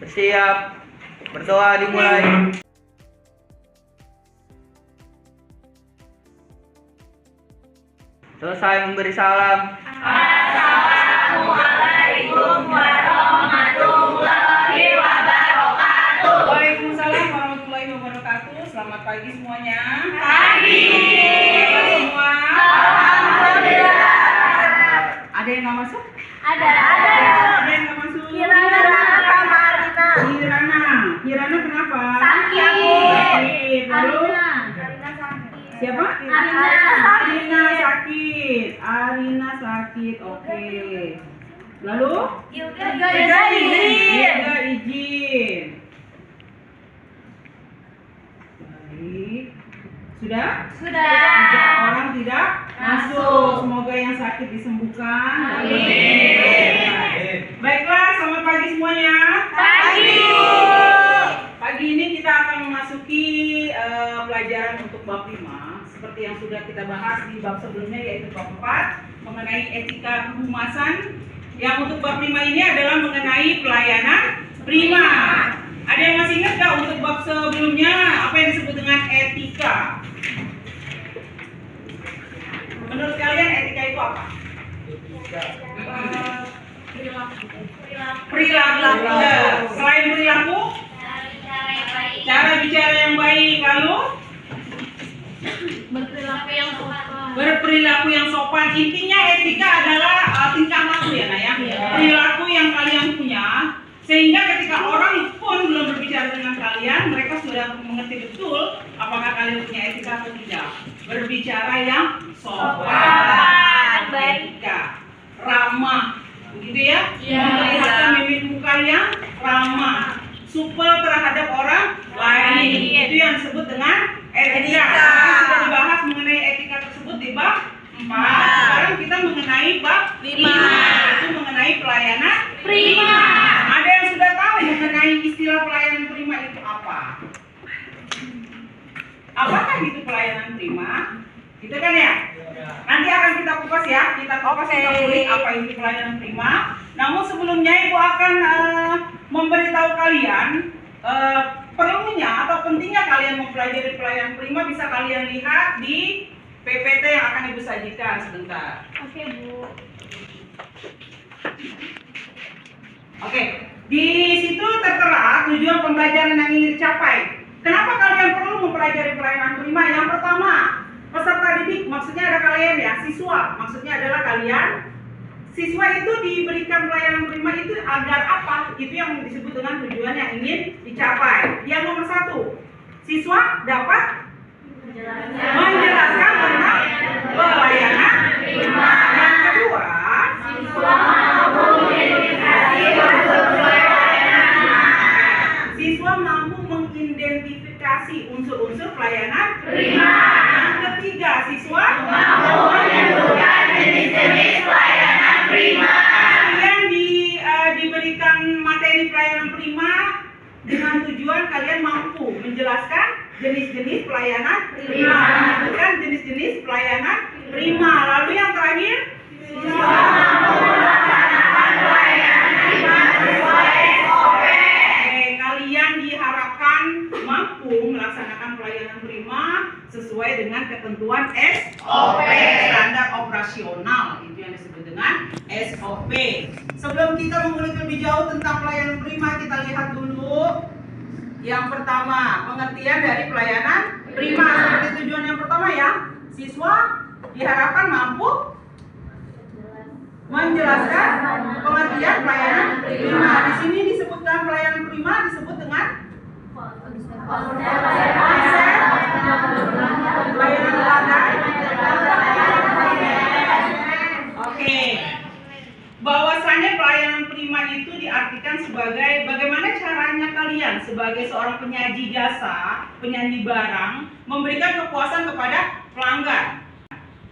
Bersiap. Berdoa dimulai. Selesai memberi salam. Assalamualaikum warahmatullahi wabarakatuh. Waalaikumsalam warahmatullahi wabarakatuh. Selamat pagi semuanya. Pagi. Semua. Alhamdulillah. Ada yang nggak masuk? Ada. Ada yang nggak masuk? Kirana sama Arina. Kirana kenapa? Sakit. Lalu Arina sakit. siapa? Arina sakit. Oke. Lalu? Yoga izin. Baik. Sudah? Tiga orang tidak masuk. Semoga yang sakit disembuhkan. Amin. Baiklah, selamat pagi semuanya. Pagi. Pagi ini kita akan memasuki pelajaran untuk bab 5 seperti yang sudah kita bahas di bab sebelumnya, yaitu bab 4 mengenai etika kehumasan. Yang untuk bab 5 ini adalah mengenai pelayanan prima. Ada yang masih ingat gak untuk bab sebelumnya apa yang disebut dengan etika? Menurut kalian etika itu apa? Perilaku. Selain perilaku, cara bicara yang baik. Lalu berperilaku yang sopan. Intinya etika adalah tingkah laku ya, Nak ya. Perilaku yang kalian punya sehingga ketika orang pun belum berbicara dengan kalian, mereka sudah mengerti betul apakah kalian punya etika atau tidak. Berbicara yang sopan, etika, ramah, begitu ya? Memperlihatkan mimik muka yang ramah, supel terhadap orang lain. Itu yang disebut dengan etika. Sudah dibahas mengenai etika tersebut di bab 4. Sekarang kita mengenai bab 5, yaitu mengenai pelayanan prima. Ada yang sudah tahu mengenai istilah pelayanan prima itu apa? Apakah itu pelayanan prima? Gitu kan ya? Nanti akan kita kupas ya. Kita kupas kita kulik apa itu pelayanan prima. Namun sebelumnya Ibu akan memberitahu kalian perlunya atau pentingnya kalian mempelajari pelayanan prima bisa kalian lihat di PPT yang akan Ibu sajikan sebentar. Oke, Bu. Oke, di situ tertera tujuan pembelajaran yang ingin dicapai. Kenapa kalian perlu mempelajari pelayanan prima? Yang pertama, peserta didik, maksudnya ada kalian ya, siswa, maksudnya adalah kalian. Siswa itu diberikan pelayanan prima itu agar apa? Itu yang disebut dengan tujuan yang ingin dicapai. Yang nomor 1, siswa dapat menjelaskan tentang pelayanan prima. Yang kedua, siswa mampu mengidentifikasi unsur-unsur pelayanan prima. Yang ketiga, siswa mampu menentukan jenis-jenis pelayanan prima. Kalian diberikan materi pelayanan prima dengan tujuan kalian mampu menjelaskan jenis-jenis pelayanan prima, menentukan jenis-jenis pelayanan prima. Lalu yang terakhir, siswa mampu melaksanakan pelayanan prima sesuai SOP. Kalian diharapkan mampu melaksanakan pelayanan prima sesuai dengan ketentuan SOP, standar operasional. Itu yang disebut dengan SOP. Sebelum kita mengulik lebih jauh tentang pelayanan prima, kita lihat dulu yang pertama, pengertian dari pelayanan prima. Seperti tujuan yang pertama ya, siswa diharapkan mampu menjelaskan pengertian pelayanan prima. Di sini disebutkan pelayanan prima disebut dengan konsep pelayanan pelanggan. Oke. Bahwasanya pelayanan prima itu diartikan sebagai bagaimana caranya kalian sebagai seorang penyaji jasa, penyaji barang, memberikan kepuasan kepada pelanggan.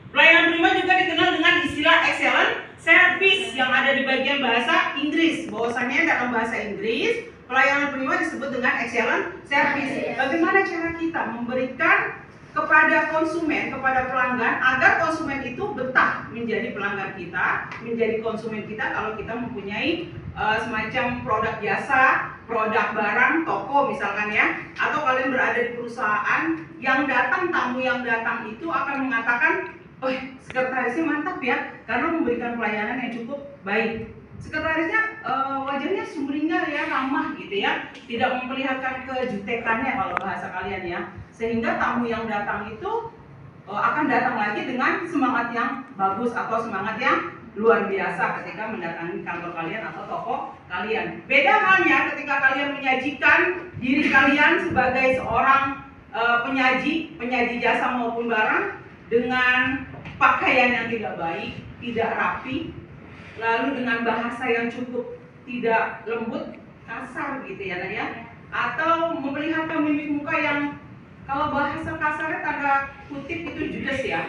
Pelayanan prima juga dikenal dengan istilah excellent service yang ada di bagian bahasa Inggris. Bahwasanya dalam bahasa Inggris, pelayanan prima disebut dengan excellent service. Bagaimana cara kita memberikan kepada konsumen, kepada pelanggan, agar konsumen itu betah menjadi pelanggan kita, menjadi konsumen kita kalau kita mempunyai semacam produk jasa, produk barang toko misalkan ya, atau kalian berada di perusahaan, yang datang, tamu yang datang itu akan mengatakan, oh sekretarisnya mantap ya karena memberikan pelayanan yang cukup baik. Sekretarisnya wajahnya sumringah ya, ramah gitu ya, tidak memperlihatkan kejutekannya kalau bahasa kalian ya, sehingga tamu yang datang itu akan datang lagi dengan semangat yang bagus atau semangat yang luar biasa ketika mendatangi kantor kalian atau toko kalian. Beda halnya ketika kalian menyajikan diri kalian sebagai seorang penyaji jasa maupun barang dengan pakaian yang tidak baik, tidak rapi, lalu dengan bahasa yang cukup tidak lembut, kasar gitu ya, ya, atau memperlihatkan mimik muka yang kalau bahasa kasarnya tanda kutip itu judes ya.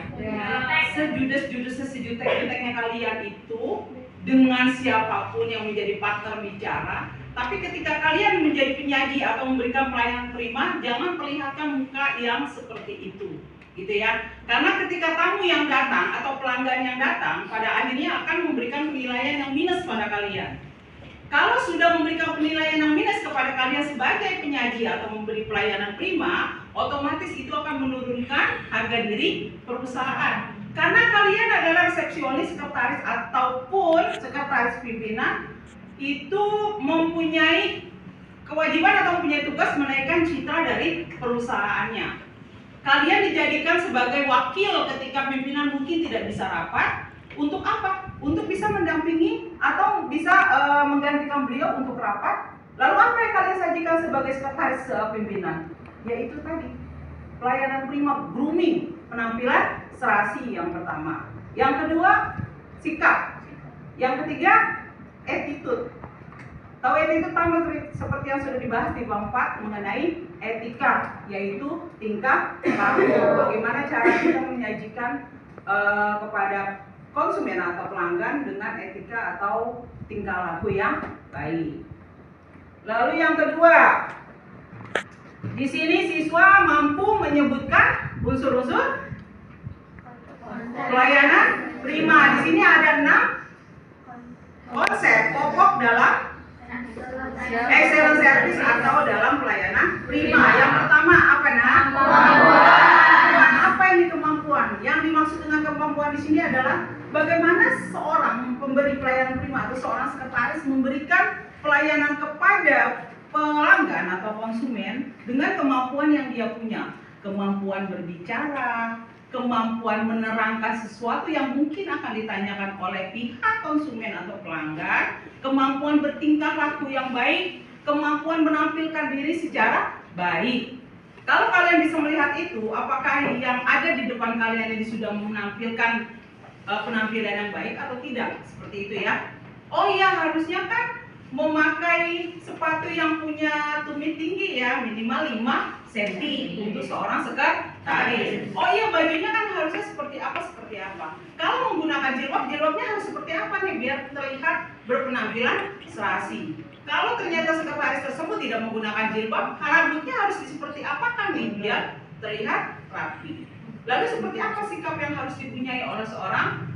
Sejutek-juteknya kalian itu dengan siapapun yang menjadi partner bicara. Tapi ketika kalian menjadi penyaji atau memberikan pelayanan prima, jangan perlihatkan muka yang seperti itu, gitu ya. Karena ketika tamu yang datang atau pelanggan yang datang, pada akhirnya akan memberikan penilaian yang minus pada kalian. Kalau sudah memberikan penilaian yang minus kepada kalian sebagai penyaji atau memberi pelayanan prima, otomatis itu akan menurunkan harga diri perusahaan. Karena kalian adalah resepsionis, sekretaris ataupun sekretaris pimpinan, itu mempunyai kewajiban atau mempunyai tugas menaikkan citra dari perusahaannya. Kalian dijadikan sebagai wakil ketika pimpinan mungkin tidak bisa rapat. Untuk apa? Untuk bisa mendampingi atau bisa menggantikan beliau untuk rapat. Lalu apa yang kalian sajikan sebagai sekretaris pimpinan? Yaitu tadi pelayanan prima, grooming, penampilan serasi yang pertama. Yang kedua, sikap. Yang ketiga, attitude. Tahu attitude sama seperti yang sudah dibahas di bab 4 mengenai etika, yaitu tingkah laku. Bagaimana cara kita menyajikan kepada konsumen atau pelanggan dengan etika atau tingkah laku yang baik. Lalu yang kedua, di sini siswa mampu menyebutkan unsur-unsur pelayanan prima. Di sini ada 6 konsep pokok dalam excellent service atau dalam pelayanan prima. Yang pertama apa kemampuan. Apa ini kemampuan? Yang dimaksud dengan kemampuan di sini adalah bagaimana seorang pemberi pelayanan prima atau seorang sekretaris memberikan pelayanan kepada pelanggan atau konsumen dengan kemampuan yang dia punya. Kemampuan berbicara, kemampuan menerangkan sesuatu yang mungkin akan ditanyakan oleh pihak konsumen atau pelanggan, kemampuan bertingkah laku yang baik, kemampuan menampilkan diri secara baik. Kalau kalian bisa melihat itu, apakah yang ada di depan kalian ini sudah menampilkan penampilan yang baik atau tidak? Seperti itu ya. Oh iya, harusnya kan memakai sepatu yang punya tumit tinggi ya, minimal 5 cm untuk seorang sekretaris. Oh iya, bajunya kan harusnya seperti apa? Kalau menggunakan jilbab, jilbabnya harus seperti apa nih biar terlihat berpenampilan serasi. Kalau ternyata sekretaris tersebut tidak menggunakan jilbab, rambutnya harus seperti apa kan nih biar terlihat rapi. Lalu seperti apa sikap yang harus dipunyai oleh seorang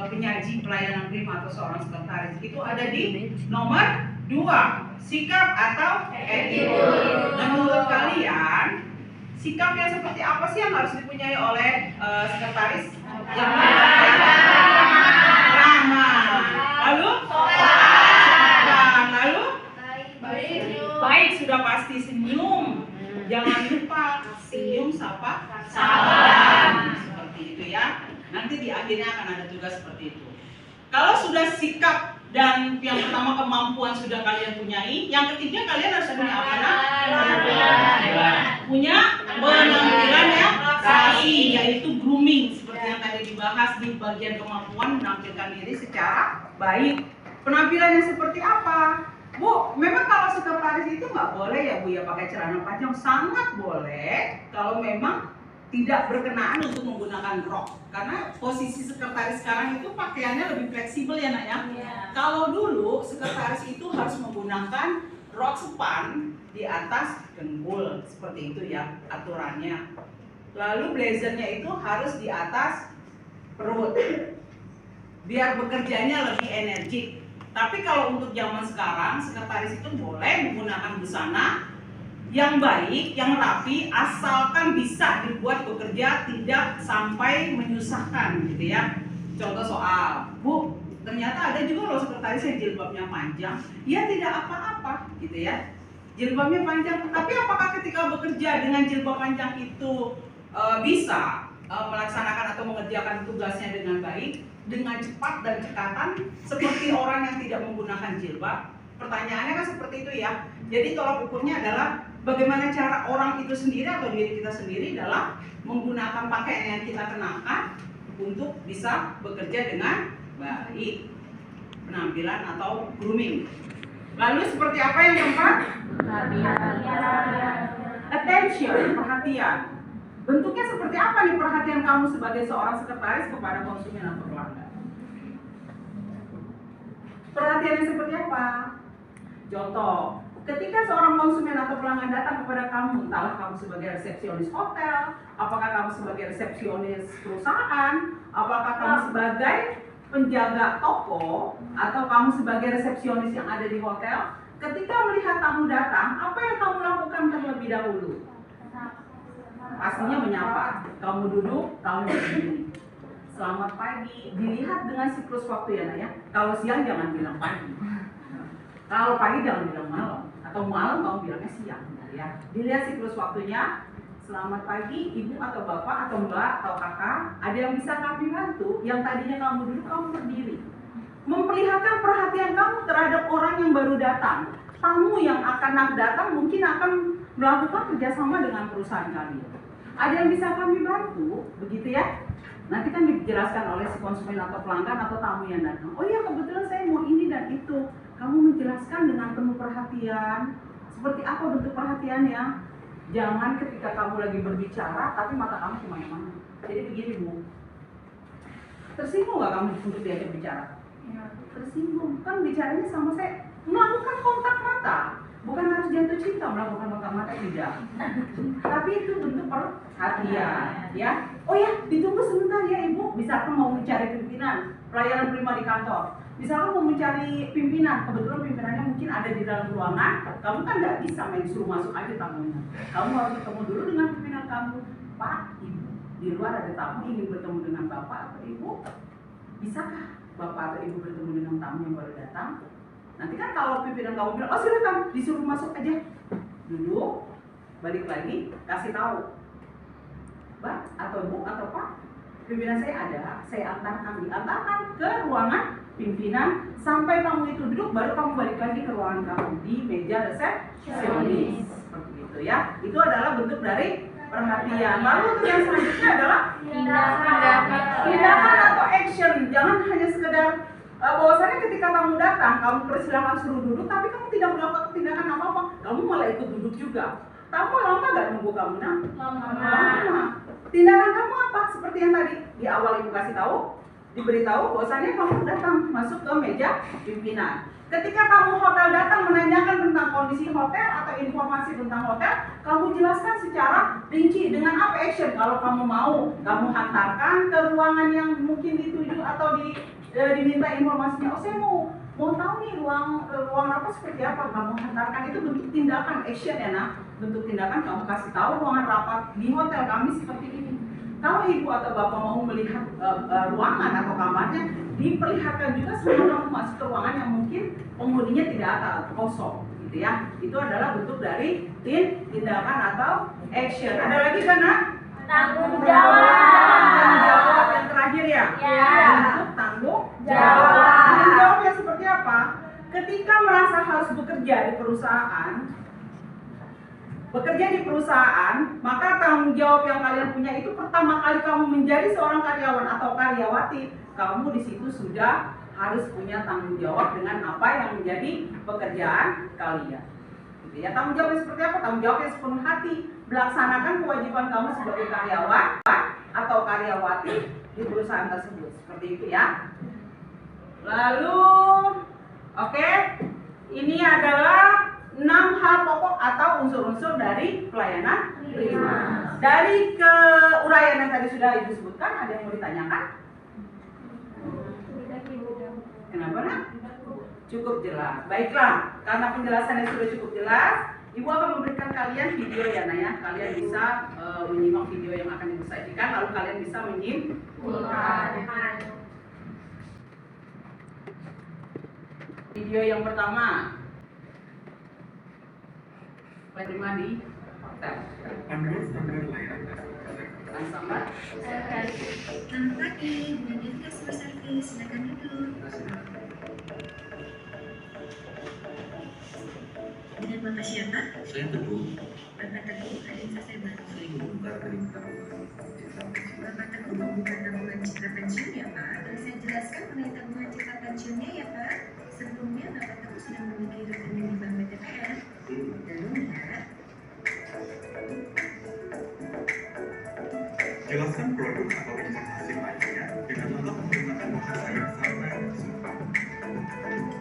penyaji pelayanan prima atau seorang sekretaris? Itu ada di nomor 2, sikap atau attitude. Menurut kalian, sikap yang seperti apa sih yang harus dipunyai oleh sekretaris? Yang ramah. Lalu lalu baik, sudah pasti senyum. Jangan lupa senyum, sapa, salam. Seperti itu ya. Nanti di akhirnya akan ada juga seperti itu. Kalau sudah sikap dan yang pertama kemampuan sudah kalian punyai, yang ketiga kalian harus punya apa? Punya penampilan yang serasi, yaitu grooming, seperti yang tadi dibahas di bagian kemampuan menampilkan diri secara baik. Penampilannya seperti apa? Bu, memang kalau sekretaris itu nggak boleh ya Bu ya pakai celana panjang. Sangat boleh kalau memang tidak berkenaan untuk menggunakan rok, karena posisi sekretaris sekarang itu pakaiannya lebih fleksibel ya nak ya. Kalau dulu sekretaris itu harus menggunakan rok sepan di atas dengkul, seperti itu ya aturannya. Lalu blazernya itu harus di atas perut biar bekerjanya lebih energik. Tapi kalau untuk zaman sekarang, sekretaris itu boleh menggunakan busana yang baik, yang rapi, asalkan bisa dibuat bekerja tidak sampai menyusahkan gitu ya. Contoh soal, Bu, ternyata ada juga loh sekretaris yang jilbabnya panjang, ya tidak apa-apa gitu ya. Jilbabnya panjang, tapi apakah ketika bekerja dengan jilbab panjang itu bisa melaksanakan atau mengerjakan tugasnya dengan baik, dengan cepat dan cekatan seperti orang yang tidak menggunakan jilbab? Pertanyaannya kan seperti itu ya. Jadi tolak ukurnya adalah bagaimana cara orang itu sendiri atau diri kita sendiri dalam menggunakan pakaian yang kita kenakan untuk bisa bekerja dengan baik. Penampilan atau grooming. Lalu seperti apa yang keempat? Attention, perhatian. Bentuknya seperti apa nih perhatian kamu sebagai seorang sekretaris kepada konsumen atau pelanggan? Perhatiannya seperti apa? Contoh, ketika seorang konsumen atau pelanggan datang kepada kamu, entahlah kamu sebagai resepsionis hotel, apakah kamu sebagai resepsionis perusahaan, apakah kamu sebagai penjaga toko, atau kamu sebagai resepsionis yang ada di hotel, ketika melihat tamu datang, apa yang kamu lakukan terlebih dahulu? Pastinya menyapa. Kamu duduk, kamu berdiri. Selamat pagi. Dilihat dengan siklus waktu ya, Nak ya. Kalau siang jangan bilang pagi. Kalau pagi jangan bilang malam. Atau malam kamu bilangnya siang, ya. Dilihat siklus waktunya. Selamat pagi, Ibu atau Bapak atau Mbak atau Kakak. Ada yang bisa kami bantu? Yang tadinya kamu duduk, kamu berdiri. Memperlihatkan perhatian kamu terhadap orang yang baru datang. Tamu yang akan datang mungkin akan melakukan kerjasama dengan perusahaan kami. Ada yang bisa kami bantu, begitu ya? Nanti kan dijelaskan oleh si konsumen atau pelanggan atau tamu yang datang. Oh iya, kebetulan saya mau ini dan itu. Kamu menjelaskan dengan penuh perhatian. Seperti apa bentuk perhatiannya? Jangan ketika kamu lagi berbicara, tapi mata kamu kemana-mana. Jadi begini, Bu. Tersinggung nggak kamu untuk diajak bicara? Ya, tersinggung. Kan bicaranya sama saya. Melakukan kontak mata. Bukan harus jatuh cinta melakukan kontak mata, tidak. Tapi itu bentuk perhatian, ya. Oh ya, ditunggu sebentar ya Ibu. Misalkan mau mencari pimpinan, pelayanan prima di kantor. Misalkan mau mencari pimpinan, kebetulan pimpinannya mungkin ada di dalam ruangan. Kamu kan nggak bisa main suruh masuk aja tamunya. Kamu harus ketemu dulu dengan pimpinan kamu. Pak, Ibu, di luar ada tamu ingin bertemu dengan Bapak atau Ibu. Bisakah Bapak atau Ibu bertemu dengan tamu yang baru datang? Nanti kan kalau pimpinan kamu bilang, oh silakan, disuruh masuk aja. Duduk, balik lagi, kasih tahu. Mbak atau Bu atau Pak, pimpinan saya ada, saya diantarkan ke ruangan pimpinan. Sampai kamu itu duduk, baru kamu balik lagi ke ruangan kamu di meja resepsionis. Seperti itu ya. Itu adalah bentuk dari perhatian. Lalu untuk yang selanjutnya adalah tindakan atau action. Jangan hanya sekedar bahwasannya ketika tamu datang, kamu persilahkan suruh duduk, tapi kamu tidak melakukan tindakan apa-apa. Kamu malah ikut duduk juga. Tamu lama gak nunggu kamu, Nak? Lama. Tindakan kamu apa? Seperti yang tadi di awal Ibu kasih tahu, diberitahu bahwasannya kamu datang masuk ke meja pimpinan. Ketika tamu hotel datang menanyakan tentang kondisi hotel atau informasi tentang hotel, kamu jelaskan secara rinci dengan apa action. Kalau kamu mau, kamu hantarkan ke ruangan yang mungkin dituju atau diminta informasinya. Oh, saya mau tahu nih ruang apa seperti apa. Kamu hantarkan, itu bentuk tindakan action ya, Nak. Bentuk tindakan kamu kasih tahu ruangan rapat di hotel kami seperti ini. Kalau Ibu atau Bapak mau melihat ruangan atau kamarnya, diperlihatkan juga sebelum kamu masuk ke ruangan yang mungkin penghuninya tidak ada, kosong, gitu ya. Itu adalah bentuk dari tindakan atau action. Ada lagi kan, Nak? Tanggung jawab. Tanggung jawab yang terakhir ya. Bentuk tanggung jawab. Tanggung jawabnya seperti apa? Ketika merasa harus bekerja di perusahaan, maka tanggung jawab yang kalian punya itu pertama kali kamu menjadi seorang karyawan atau karyawati, kamu di situ sudah harus punya tanggung jawab dengan apa yang menjadi pekerjaan kalian. Gitu ya. Tanggung jawabnya seperti apa? Tanggung jawabnya sepenuh hati, melaksanakan kewajiban kamu sebagai karyawan atau karyawati di perusahaan tersebut. Seperti itu ya. Lalu, oke, ini adalah 6 hal pokok atau unsur-unsur dari pelayanan prima. Dari keuraian yang tadi sudah Ibu sebutkan, ada yang mau ditanyakan? Kenapa nak? Cukup jelas. Baiklah, karena penjelasannya sudah cukup jelas, Ibu akan memberikan kalian video ya Naya. Kalian bisa menyimak video yang akan Ibu sajikan, lalu kalian bisa menyimpulkan. Video yang pertama, terima di Sambat. Selamat pagi, Manajer Customer Service, silakan duduk. Dengan Bapak siapa? Saya Teguh. Bapak Teguh, ada yang saya bantu. Saya ingin membuka rekening tabungan. Bapak Teguh membuka tabungan citra pensiun ya Pak? Boleh saya jelaskan mengenai tabungan citra pensiunnya ya Pak? Sebelumnya Bapak Teguh sudah memiliki rekening di Bank BTPR. Belum ya? Jelaskan produk atau informasi lainnya dengan tetap menggunakan bahasa yang sama dan sopan.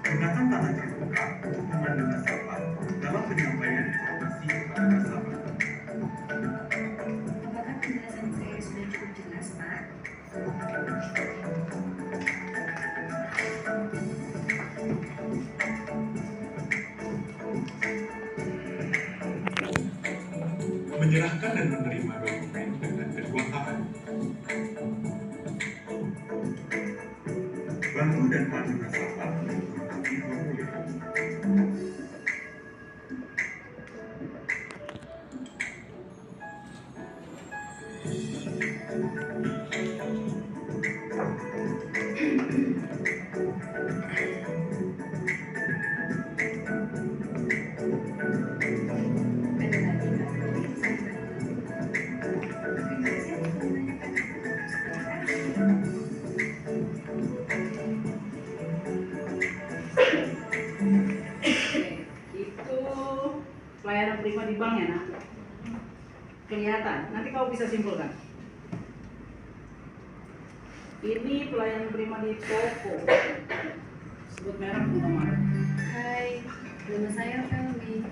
Gunakan tanda terbuka untuk memandu nasabah dalam penyampaian informasi kepada nasabah. Apakah penjelasan saya sudah cukup jelas Pak? Menyerahkan dan menerima dokumen dengan kedua tangan. Bantu dan pandu nasabah melengkapi formulir. Ada lagi Pak, yang saya bantu. Terima kasih atas menanyakan. Itu pelayanan prima di bank ya nak? Kelihatan, nanti kau bisa simpulkan. Ini pelayanan prima di toko. Sebut merek nomor. Hai, nama saya Felmi.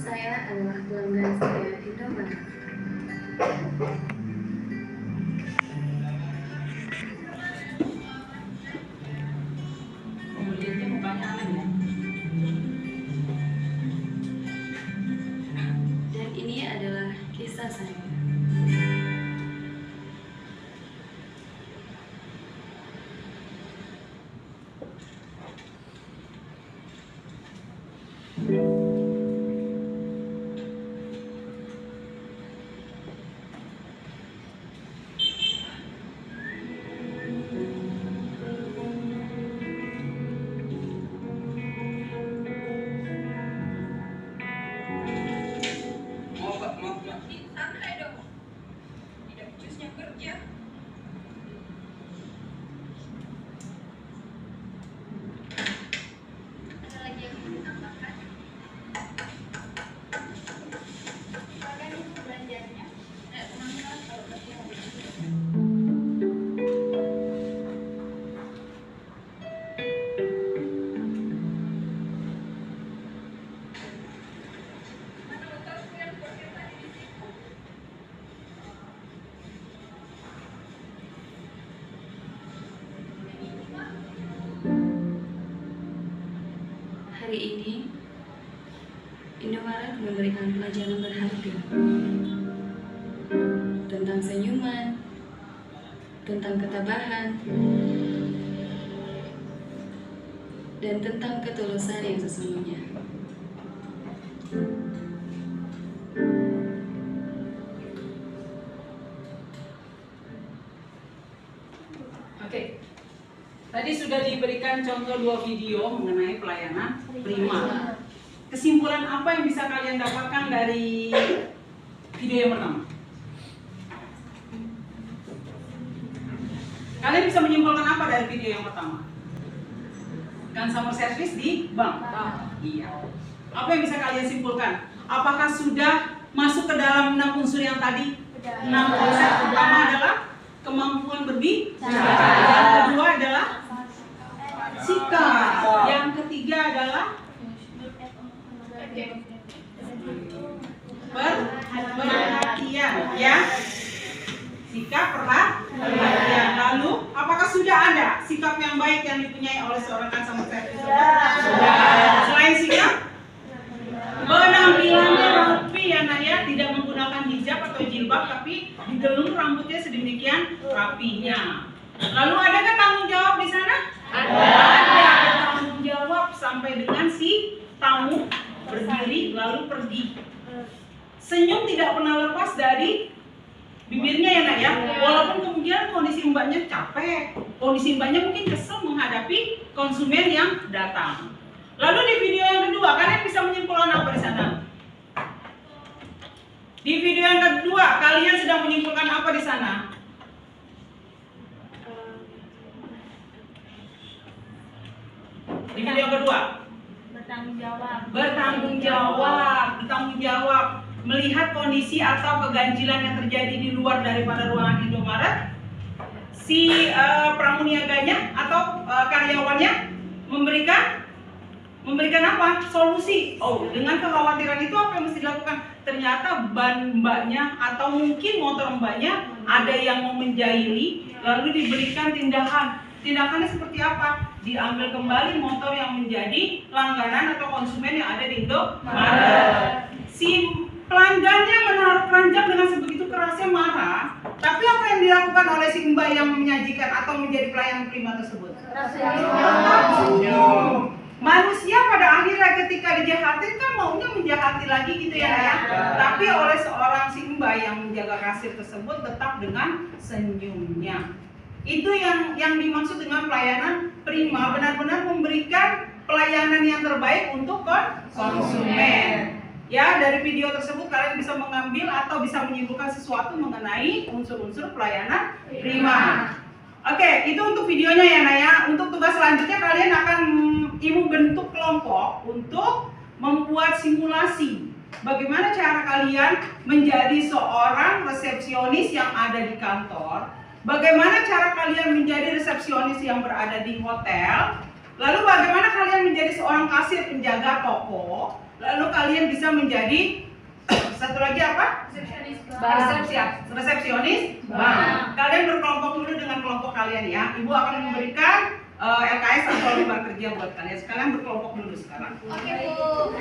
Saya adalah pelanggan setia Indomaret. Kemudiannya mukanya aneh ya. Dan ini adalah kisah saya. Santai dong. Tidak becusnya kerja. Ada lagi yang ingin ditambahkan? Silakan ibu belanjanya. Tenang kalau lagi yang becus. Mana motorku yang parkir tadi di situ? Hari ini, Indomaret memberikan pelajaran berharga tentang senyuman, tentang ketabahan, dan tentang ketulusan yang sesungguhnya. Oke. Tadi sudah diberikan contoh 2 video mengenai pelayanan prima. Kesimpulan apa yang bisa kalian dapatkan dari video yang pertama? Kalian bisa menyimpulkan apa dari video yang pertama? Customer service di bank? Iya. Apa yang bisa kalian simpulkan? Apakah sudah masuk ke dalam 6 unsur yang tadi? 6 konsep pertama adalah kemampuan berbicara. Yang kedua adalah sikap. Yang ketiga adalah perhatian, ya. Sikap, perhatian. Lalu apa Apakah sudah ada sikap yang baik yang dipunyai oleh seorang customer service? Sudah. Selain sikap, penampilannya rapi ya nak ya, tidak menggunakan hijab atau jilbab, tapi digelung rambutnya sedemikian rapinya. Lalu adakah tanggung jawab di sana? Ada tanggung jawab sampai dengan si tamu berdiri lalu pergi. Senyum tidak pernah lepas dari bibirnya ya nak ya. Walaupun kemungkinan kondisi mbaknya capek, kondisi mbaknya mungkin kesel menghadapi konsumen yang datang. Lalu di video yang kedua, kalian bisa menyimpulkan apa di sana? Di video yang kedua, kalian sedang menyimpulkan apa di sana? Di video yang kedua, Bertanggung jawab. bertanggung jawab, melihat kondisi atau keganjilan yang terjadi di luar daripada ruangan Indomaret. Si pramuniaganya atau karyawannya memberikan apa? Solusi. Oh, dengan kekhawatiran itu apa yang mesti dilakukan? Ternyata ban mbaknya atau mungkin motor mbaknya ada yang mau menjahili, lalu diberikan tindakan. Tindakannya seperti apa? Diambil kembali motor yang menjadi langganan atau konsumen yang ada di Indomaret. Si pelanggannya menaruh keranjang dengan sebegitu kerasnya marah, tapi apa yang dilakukan oleh si mbak yang menyajikan atau menjadi pelayan prima tersebut? Senyum. Manusia pada akhirnya ketika dijahatin kan maunya menjahati lagi gitu ya, tapi oleh seorang si mbak yang menjaga kasir tersebut tetap dengan senyumnya. Itu yang dimaksud dengan pelayanan prima, benar-benar memberikan pelayanan yang terbaik untuk konsumen. Ya, dari video tersebut kalian bisa mengambil atau bisa menyimpulkan sesuatu mengenai unsur-unsur pelayanan prima. Oke, itu untuk videonya ya Naya. Untuk tugas selanjutnya kalian akan ibu bentuk kelompok untuk membuat simulasi. Bagaimana cara kalian menjadi seorang resepsionis yang ada di kantor? Bagaimana cara kalian menjadi resepsionis yang berada di hotel? Lalu bagaimana kalian menjadi seorang kasir penjaga toko? Lalu kalian bisa menjadi satu lagi apa? Resepsionis bank. Kalian berkelompok dulu dengan kelompok kalian ya. Ibu akan memberikan LKS atau lembar kerja buat kalian. Sekalian berkelompok dulu sekarang. Oke, Bu.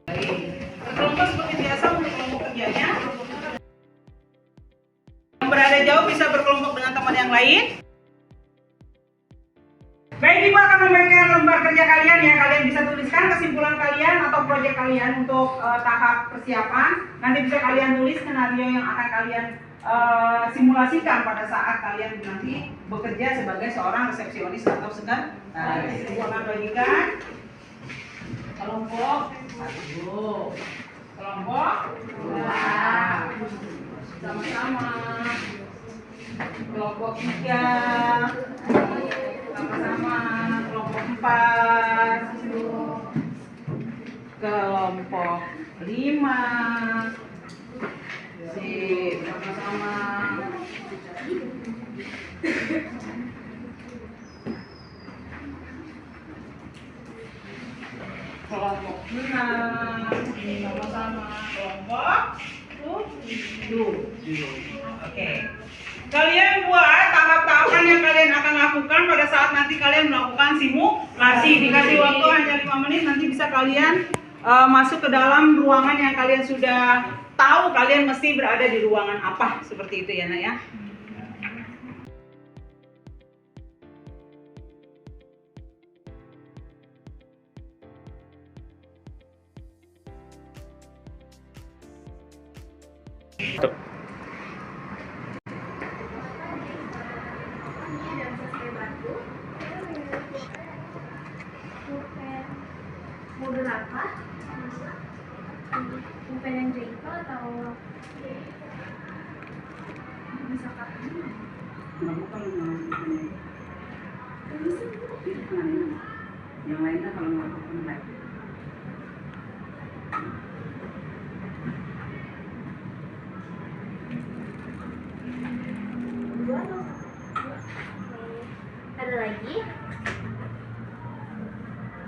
Baik. Berkelompok seperti biasa untuk kelompok kerjanya. Yang berada jauh bisa berkelompok dengan teman yang lain. Baik, Ibu akan memberikan lembar kerja kalian ya. Kalian bisa tuliskan kesimpulan kalian atau proyek kalian untuk tahap persiapan. Nanti bisa kalian tulis skenario yang akan kalian simulasikan pada saat kalian nanti bekerja sebagai seorang resepsionis atau sekretaris. Ibu akan bagikan kelompok 1, kelompok 2, sama-sama, kelompok 3, sama-sama, kelompok 4, kelompok 5, sip, sama-sama, kelompok 6, sama-sama, kelompok 7. Oke. Kalian buat tahap-tahapan yang kalian akan lakukan pada saat nanti kalian melakukan simulasi. Dikasih waktu hanya 5 menit, nanti bisa kalian masuk ke dalam ruangan yang kalian sudah tahu kalian mesti berada di ruangan apa, seperti itu ya Nak ya. Model apa? Pulpen yang jengkel atau bisa kapan? Yang lainnya kalau melakukan live. Ada lagi?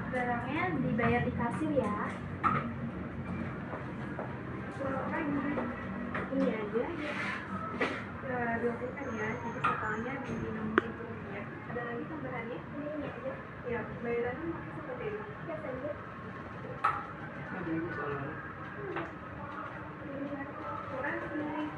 Barangnya dibayar di kasir ya. Ini aja. stabilkan ya, jadi totalnya di Rp6.000. Ada lagi tambahannya? Ini aja. Ya, bayarannya masih seperti ini. Ya, saya kurang sih.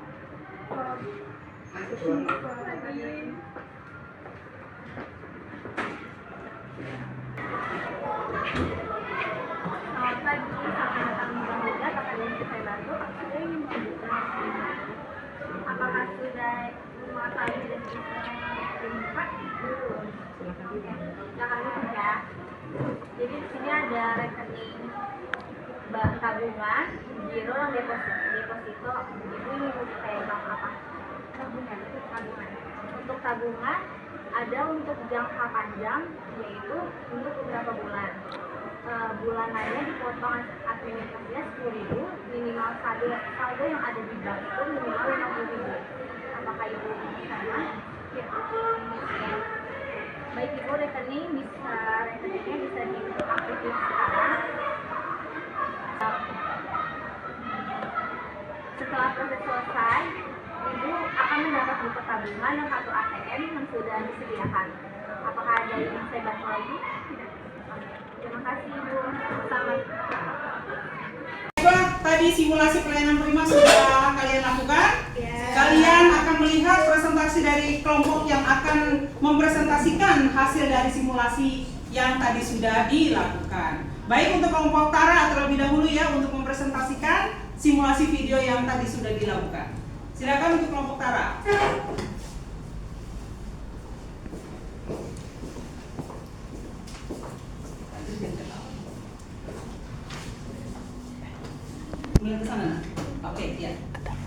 Selamat pagi, selamat datang di Bank Muda. Apakah ada yang bisa saya bantu? Ada yang ingin membuka? Apakah sudah mengetahui dan bisa terbuka? Belum. Silakan lihat ya. Jadi di sini ada rekening bank tabungan, giro, dan deposito. Ini kayak bank apa? Tabungan. Untuk tabungan ada untuk jangka panjang, yaitu untuk beberapa bulan. Bulanannya dipotong administrasinya 10.000, minimal saldo yang ada di bank itu minimal 50.000. Apakah ibu sama? Ya. Baik ibu, rekeningnya bisa diaktifkan sekarang. Setelah proses selesai, ibu akan mendapat buku tabungan dan kartu ATM yang sudah disediakan. Apakah ada yang saya bantu lagi? Tidak. Terima kasih ibu. Selamat. Tadi simulasi pelayanan prima sudah kalian lakukan. Kalian akan melihat presentasi dari kelompok yang akan mempresentasikan hasil dari simulasi yang tadi sudah dilakukan. Baik, untuk kelompok Tara terlebih dahulu ya untuk mempresentasikan simulasi video yang tadi sudah dilakukan. Silakan untuk kelompok Tara. Mulai ke sana. Oke, ya.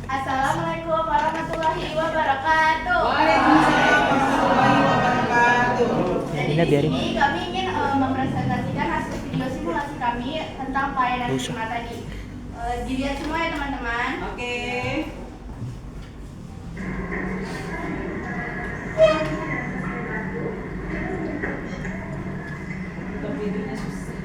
Assalamualaikum warahmatullahi wabarakatuh. Waalaikumsalam warahmatullahi wabarakatuh. Jadi di sini kami ingin mempresentasikan hasil video simulasi kami tentang pelayanan prima tadi. Dilihat semua ya teman-teman. Oke. Videonya susah.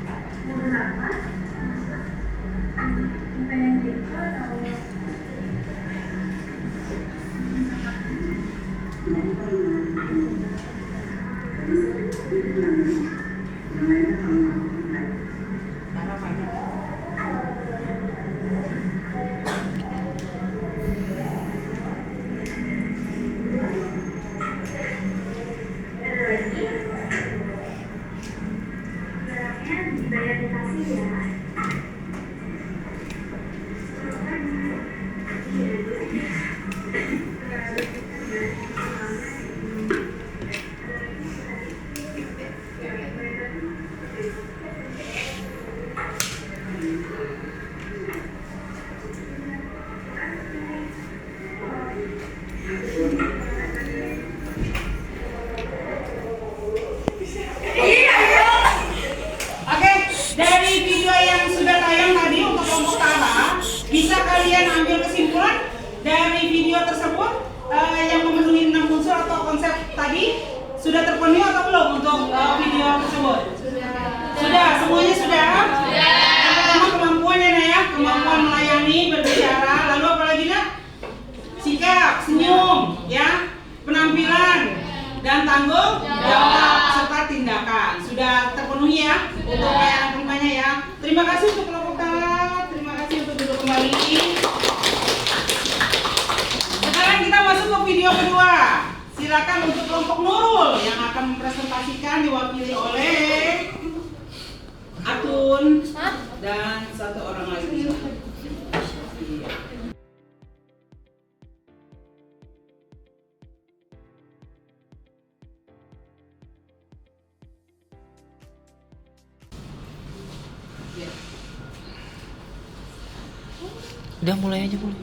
Dibayar di kasir ya. Oke, dari video yang sudah tayang tadi untuk kelompok Tara, bisa kalian ambil kesimpulan dari video tersebut yang memenuhi 6 unsur atau konsep tadi sudah terpenuhi atau belum untuk video tersebut? Sudah, semuanya sudah? Yang pertama kemampuannya ya, kemampuan melayani, berbicara, lalu apa lagi nak? Sikap, senyum, ya, penampilan, dan tanggung jawab serta tindakan sudah terpenuhi ya untuk pelayanan primanya ya. Terima kasih untuk kelompok Tara, terima kasih untuk duduk kembali. Sekarang kita masuk ke video kedua. Silakan untuk kelompok Nurul yang akan mempresentasikan diwakili oleh Atun dan satu orang lagi. Udah mulai aja mulai.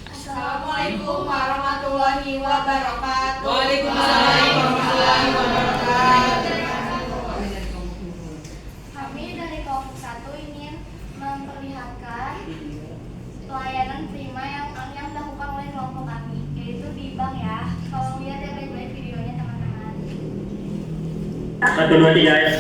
Assalamualaikum warahmatullahi wabarakatuh. Waalaikumsalam warahmatullahi wabarakatuh. Kami dari kelompok 1 ingin memperlihatkan pelayanan prima yang dilakukan oleh kelompok kami, yaitu di bank ya. Kalau lihat ya baik-baik videonya teman-teman. 1, 2, 3 ya.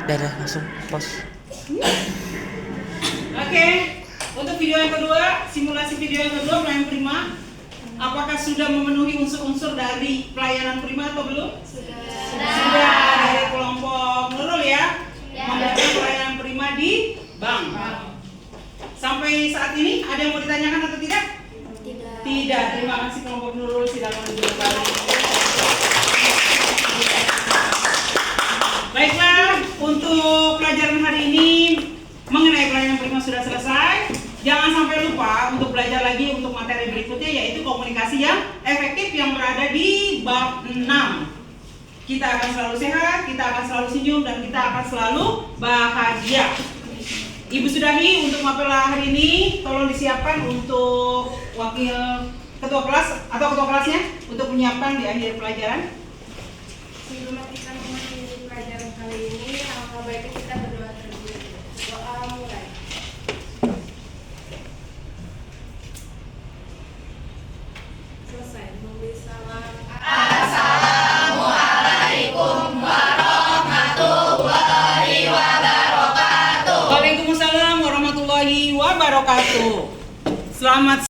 Dadah, langsung pause. Oke, untuk video yang kedua, simulasi video yang kedua pelayanan prima. Apakah sudah memenuhi unsur-unsur dari pelayanan prima atau belum? Sudah dari kelompok Nurul ya? Memberikan pelayanan prima di bank. Sampai saat ini ada yang mau ditanyakan atau tidak? Tidak. Terima kasih kelompok Nurul, silakan duduk kembali. Baiklah, untuk pelajaran hari ini mengenai pelayanan prima sudah selesai. Jangan sampai lupa untuk belajar lagi untuk materi berikutnya, yaitu komunikasi yang efektif yang berada di bab 6. Kita akan selalu sehat, kita akan selalu senyum, dan kita akan selalu bahagia. Ibu Sudahi, untuk mapela hari ini tolong disiapkan untuk wakil ketua kelas atau ketua kelasnya untuk menyiapkan di akhir pelajaran. Sebelum kita mengakhiri pelajaran kali ini, alangkah baiknya kita berdoa terlebih dahulu. Doa mulai. Selesai. Memberi salam. Waalaikumsalam warahmatullahi wabarakatuh. Selamat